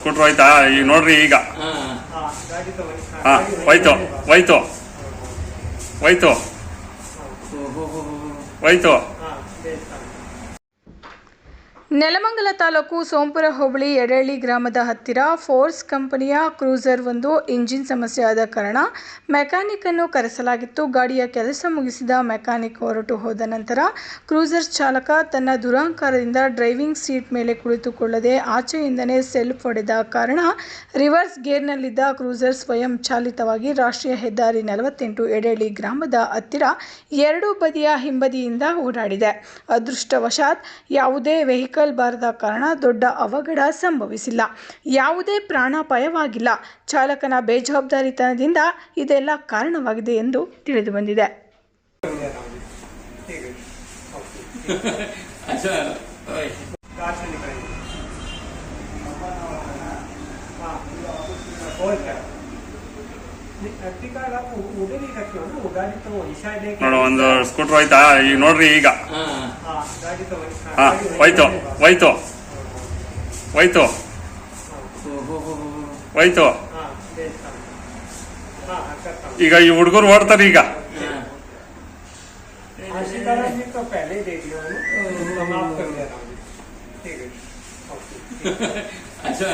ಕೊಟ್ರು ಆಯ್ತಾ ಈಗ ನೋಡ್ರಿ ಈಗ ಹೋಯ್ತು ಹೋಯ್ತು ಹೋಯ್ತು ಹೋಯ್ತು. ನೆಲಮಂಗಲ ತಾಲೂಕು ಸೋಂಪುರ ಹೋಬಳಿ ಯಡಹಳ್ಳಿ ಗ್ರಾಮದ ಹತ್ತಿರ ಫೋರ್ಸ್ ಕಂಪನಿಯ ಕ್ರೂಸರ್ ಒಂದು ಇಂಜಿನ್ ಸಮಸ್ಯೆ ಆದ ಕಾರಣ ಮೆಕ್ಯಾನಿಕ್ ಅನ್ನು ಕರೆಸಲಾಗಿತ್ತು. ಗಾಡಿಯ ಕೆಲಸ ಮುಗಿಸಿದ ಮೆಕ್ಯಾನಿಕ್ ಹೊರಟು ಹೋದ ನಂತರ ಕ್ರೂಸರ್ ಚಾಲಕ ತನ್ನ ದುರಹಂಕಾರದಿಂದ ಡ್ರೈವಿಂಗ್ ಸೀಟ್ ಮೇಲೆ ಕುಳಿತುಕೊಳ್ಳದೆ ಆಚೆಯಿಂದನೇ ಸೆಲ್ಫ್ ಹೊಡೆದ ಕಾರಣ ರಿವರ್ಸ್ ಗೇರ್ನಲ್ಲಿದ್ದ ಕ್ರೂಸರ್ ಸ್ವಯಂ ಚಾಲಿತವಾಗಿ ರಾಷ್ಟ್ರೀಯ ಹೆದ್ದಾರಿ 48 ಯಡಹಳ್ಳಿ ಗ್ರಾಮದ ಹತ್ತಿರ ಎರಡೂ ಬದಿಯ ಹಿಂಬದಿಯಿಂದ ಓಡಾಡಿದೆ. ಅದೃಷ್ಟವಶಾತ್ ಯಾವುದೇ ವೆಹಿಕಲ್ ಬಾರದ ಕಾರಣ ದೊಡ್ಡ ಅವಘಡ ಸಂಭವಿಸಿಲ್ಲ. ಯಾವುದೇ ಪ್ರಾಣಾಪಾಯವಾಗಿಲ್ಲ. ಚಾಲಕನ ಬೇಜವಾಬ್ದಾರಿತನದಿಂದ ಇದೆಲ್ಲ ಕಾರಣವಾಗಿದೆ ಎಂದು ತಿಳಿದು ಬಂದಿದೆ. ನೋಡು ಒಂದು ಸ್ಕೂಟರ್ ಹೋಯ್ತಾ ಈಗ ನೋಡ್ರಿ ಈಗ ಹೋಯ್ತು ಹೋಯ್ತು ಹೋಯ್ತು ಹೋಯ್ತು. ಈಗ ಈ ಹುಡುಗರು ಓಡ್ತಾರೆ ಈಗ. पहले दे दिया अच्छा